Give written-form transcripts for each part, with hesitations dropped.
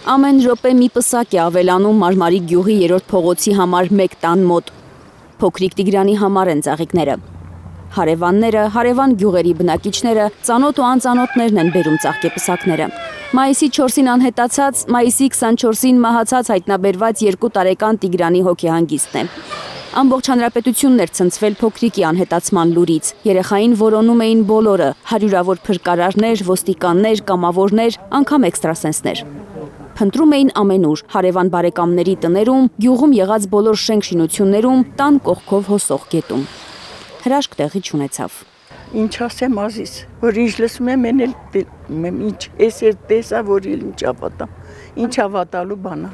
Ամեն րոպե մի պսակ է ավելանում Մարմարի գյուղի 3-րդ փողոցի համար 1 տան մոտ։ Փոքրիկ Տիգրանի համար են ծաղիկները։ Հարևանները, հարևան գյուղերի բնակիչները, ծանոթ ու անծանոթներն են բերում ծաղկեպսակները։ Մայիսի 4-ին անհետացած, մայիսի 24-ին մահացած հայտնաբերված 2 տարեկան Տիգրանի հոգեհանգիստն է։ Ամբողջ հանրապետությունն էր ցնցվել փոքրիկի անհետացման լուրից։ Երեխային որոնում էին բոլորը՝ հարյուրավոր փրկարարներ, ոստիկաններ, կամավորներ, անգամ էքստրասենսներ։ Փնտրում էին ամենուր՝ հարևան բարեկամների տներում, գյուղում եղած բոլոր շենք-շինություններում, տան կողքով հոսող գետում։ Հրաշք տեղի չունեցավ։ Ինչ ասեմ ազիս, որ ինչ լսում եմ, ինչ էս տեսա, որ ինչ ավատամ, ինչ ավատալու բան է։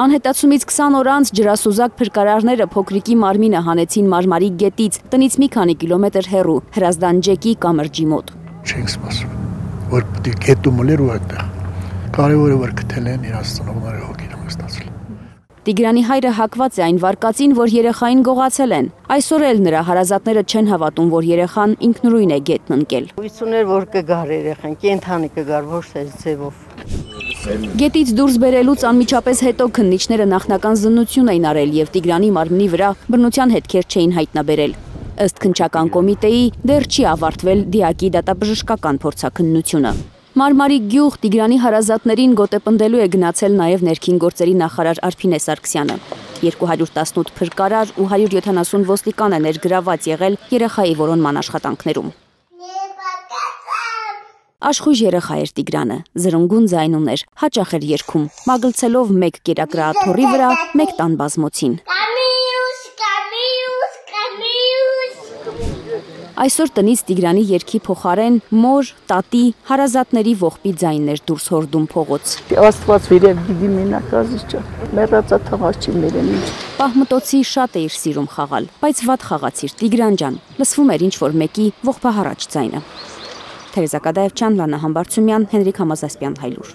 Անհետացումից 20 օր անց ջրասուզակ փրկարարները փոքրիկի մարմինը հանեցին Մարմարի գետից, տնից մի քանի կիլոմետր հեռու, Հրազդան ջեկի կամրջի մոտ։ Չենք սպասում, որ գետում մլեր ու այդտեղ։ Կարևորը որ գտել են իրաց ծնողները հոգին ստացել։ Տիգրանի հայրը հակված է այն վարկածին, որ երեխային գողացել են։ Այսօր էլ նրա հարազատները չեն հավատում, որ երեխան ինքնուրույն է գետն ընկել։ Հույս ուներ, որ կգար երեխան, կենթանի կգար, ոչ թե ձևով։ Գետից դուրս բերելուց անմիջապես հետո քննիչները նախնական զննություն էին արել եւ Տիգրանի մարմնի վրա բռնության հետքեր չէին հայտնաբերել։ Ըստ քննչական կոմիտեի դեռ չի ավարտվել դիակի դատաբժշկական փորձաքննությունը։ Մարմարի գյուղ Տիգրանի հարազատներին գոտեպնդելու է գնացել նաև ներքին գործերի նախարար Արփինե Սարգսյանը։ 218 փրկարար ու 170 ոստիկան է ներգրաված եղել երեխայի որոնման աշխատանքներում։ Աշխույժ երեխա էր Տիգրանը, զրնգուն ձայն ուներ, հաճախ էր երգում, մագլցելով 1 կերակրաաթոռի վրա, 1 տան բազմոցին։ Այսօր տնից Տիգրանի երգի փոխարեն մոր, տատի, հարազատների ողբի ձայններ դուրս հորդում փողոց։ Աստված վիրև գիտի մենակազից չէ, մեռածա թաղած չի մերեն ինչ։ Պահմտոցի շատ էիր սիրում խաղալ, բայց վատ խաղացիր Տիգրան ջան, լսվում էր ինչ-որ մեկի ողբահարաճ ձայնը։ Թերեզա Կադաևչյան, Լանա Համբարձումյան, Հենրիկ Համազասպյան, Հայլուր։